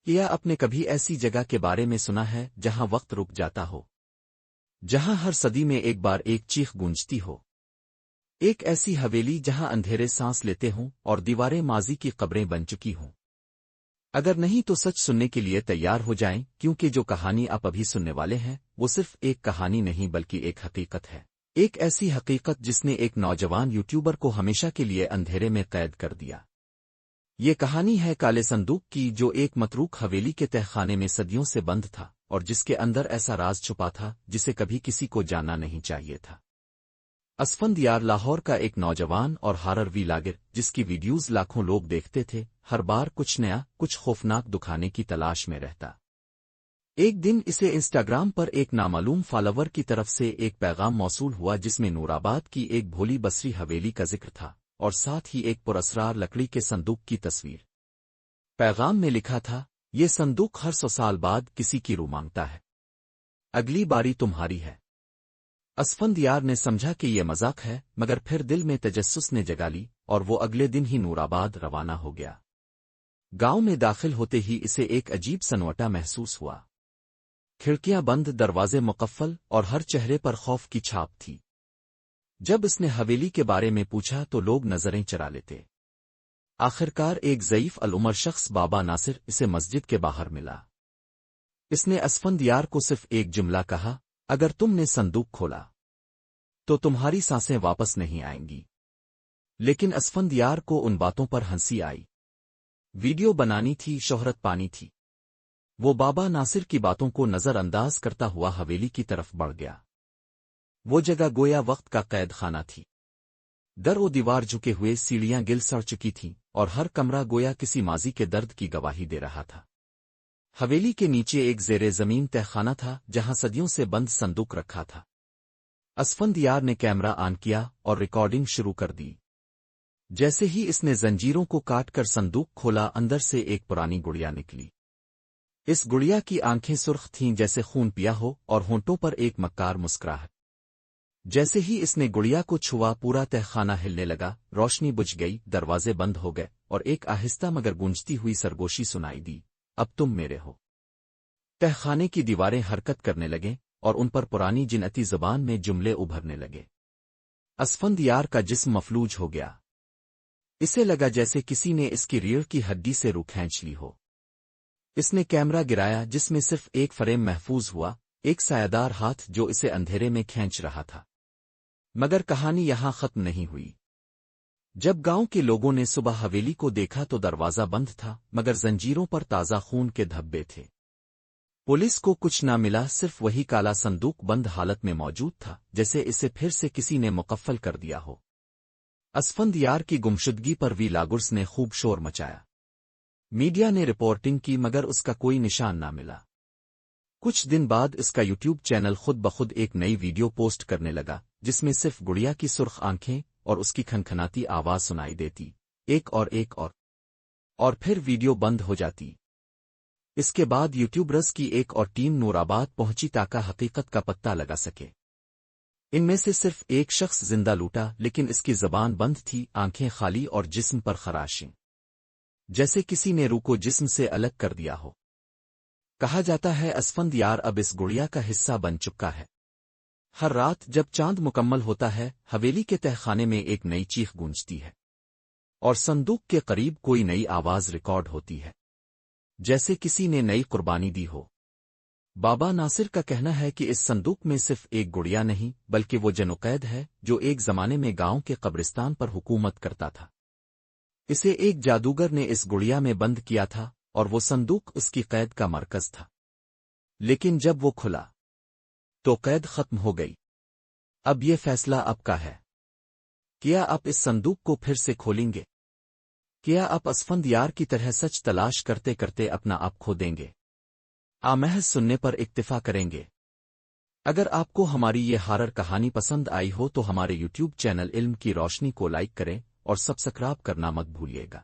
کیا آپ نے کبھی ایسی جگہ کے بارے میں سنا ہے جہاں وقت رک جاتا ہو، جہاں ہر صدی میں ایک بار ایک چیخ گونجتی ہو؟ ایک ایسی حویلی جہاں اندھیرے سانس لیتے ہوں اور دیواریں ماضی کی قبریں بن چکی ہوں۔ اگر نہیں تو سچ سننے کے لیے تیار ہو جائیں، کیونکہ جو کہانی آپ ابھی سننے والے ہیں وہ صرف ایک کہانی نہیں بلکہ ایک حقیقت ہے۔ ایک ایسی حقیقت جس نے ایک نوجوان یوٹیوبر کو ہمیشہ کے لیے اندھیرے میں قید کر دیا۔ یہ کہانی ہے کالے صندوق کی، جو ایک متروک حویلی کے تہ خانے میں صدیوں سے بند تھا اور جس کے اندر ایسا راز چھپا تھا جسے کبھی کسی کو جاننا نہیں چاہیے تھا۔ اسفندیار لاہور کا ایک نوجوان اور ہارر ویلاگر، جس کی ویڈیوز لاکھوں لوگ دیکھتے تھے، ہر بار کچھ نیا، کچھ خوفناک دکھانے کی تلاش میں رہتا۔ ایک دن اسے انسٹاگرام پر ایک نامعلوم فالوور کی طرف سے ایک پیغام موصول ہوا جس میں نورآباد کی ایک بھولی بسری حویلی کا ذکر تھا اور ساتھ ہی ایک پراسرار لکڑی کے صندوق کی تصویر۔ پیغام میں لکھا تھا، یہ صندوق ہر 100 سال بعد کسی کی روح مانگتا ہے، اگلی باری تمہاری ہے۔ اسفندیار نے سمجھا کہ یہ مذاق ہے، مگر پھر دل میں تجسس نے جگا لی اور وہ اگلے دن ہی نورآباد روانہ ہو گیا۔ گاؤں میں داخل ہوتے ہی اسے ایک عجیب سنوٹا محسوس ہوا۔ کھڑکیاں بند، دروازے مقفل اور ہر چہرے پر خوف کی چھاپ تھی۔ جب اس نے حویلی کے بارے میں پوچھا تو لوگ نظریں چرا لیتے۔ آخرکار ایک ضعیف العمر شخص بابا ناصر اسے مسجد کے باہر ملا۔ اس نے اسفندیار کو صرف ایک جملہ کہا، اگر تم نے صندوق کھولا تو تمہاری سانسیں واپس نہیں آئیں گی۔ لیکن اسفندیار کو ان باتوں پر ہنسی آئی۔ ویڈیو بنانی تھی، شہرت پانی تھی۔ وہ بابا ناصر کی باتوں کو نظر انداز کرتا ہوا حویلی کی طرف بڑھ گیا۔ وہ جگہ گویا وقت کا قید خانہ تھی۔ در و دیوار جھکے ہوئے، سیڑھیاں گل سڑ چکی تھیں اور ہر کمرہ گویا کسی ماضی کے درد کی گواہی دے رہا تھا۔ حویلی کے نیچے ایک زیر زمین تہ خانہ تھا جہاں صدیوں سے بند صندوق رکھا تھا۔ اسفندیار نے کیمرہ آن کیا اور ریکارڈنگ شروع کر دی۔ جیسے ہی اس نے زنجیروں کو کاٹ کر صندوق کھولا، اندر سے ایک پرانی گڑیا نکلی۔ اس گڑیا کی آنکھیں سرخ تھیں جیسے خون پیا ہو اور ہونٹوں پر ایک مکار مسکراہٹ۔ جیسے ہی اس نے گڑیا کو چھوا، پورا تہ خانہ ہلنے لگا، روشنی بجھ گئی، دروازے بند ہو گئے اور ایک آہستہ مگر گونجتی ہوئی سرگوشی سنائی دی، اب تم میرے ہو۔ تہ خانے کی دیواریں حرکت کرنے لگیں اور ان پر پرانی جنتی زبان میں جملے ابھرنے لگے۔ اسفندیار کا جسم مفلوج ہو گیا۔ اسے لگا جیسے کسی نے اس کی ریڑھ کی ہڈی سے روح کھینچ لی ہو۔ اس نے کیمرہ گرایا، جس میں صرف ایک فریم محفوظ ہوا، ایک سایہ ہاتھ جو اسے اندھیرے میں کھینچ رہا تھا۔ مگر کہانی یہاں ختم نہیں ہوئی۔ جب گاؤں کے لوگوں نے صبح حویلی کو دیکھا تو دروازہ بند تھا، مگر زنجیروں پر تازہ خون کے دھبے تھے۔ پولیس کو کچھ نہ ملا، صرف وہی کالا صندوق بند حالت میں موجود تھا، جیسے اسے پھر سے کسی نے مقفل کر دیا ہو۔ اسفندیار کی گمشدگی پر ویلاگرز نے خوب شور مچایا۔ میڈیا نے رپورٹنگ کی، مگر اس کا کوئی نشان نہ ملا۔ کچھ دن بعد اس کا یوٹیوب چینل خود بخود ایک نئی ویڈیو پوسٹ کرنے لگا، جس میں صرف گڑیا کی سرخ آنکھیں اور اس کی کھنکھناتی آواز سنائی دیتی، ایک اور پھر ویڈیو بند ہو جاتی۔ اس کے بعد یوٹیوبرز کی ایک اور ٹیم نورآباد پہنچی تاکہ حقیقت کا پتہ لگا سکے۔ ان میں سے صرف ایک شخص زندہ لوٹا، لیکن اس کی زبان بند تھی، آنکھیں خالی اور جسم پر خراشیں، جیسے کسی نے روح کو جسم سے الگ کر دیا ہو۔ کہا جاتا ہے اسفندیار اب اس گڑیا کا حصہ بن چکا ہے۔ ہر رات جب چاند مکمل ہوتا ہے، حویلی کے تہ خانے میں ایک نئی چیخ گونجتی ہے اور صندوق کے قریب کوئی نئی آواز ریکارڈ ہوتی ہے، جیسے کسی نے نئی قربانی دی ہو۔ بابا ناصر کا کہنا ہے کہ اس صندوق میں صرف ایک گڑیا نہیں، بلکہ وہ جنوقید ہے جو ایک زمانے میں گاؤں کے قبرستان پر حکومت کرتا تھا۔ اسے ایک جادوگر نے اس گڑیا میں بند کیا تھا اور وہ صندوق اس کی قید کا مرکز تھا۔ لیکن جب وہ کھلا تو قید ختم ہو گئی۔ اب یہ فیصلہ آپ کا ہے۔ کیا آپ اس صندوق کو پھر سے کھولیں گے؟ کیا آپ اسفندیار کی طرح سچ تلاش کرتے کرتے اپنا آپ کھو دیں گے؟ محض سننے پر اکتفا کریں گے؟ اگر آپ کو ہماری یہ ہارر کہانی پسند آئی ہو تو ہمارے یوٹیوب چینل علم کی روشنی کو لائک کریں اور سبسکرائب کرنا مت بھولیے گا۔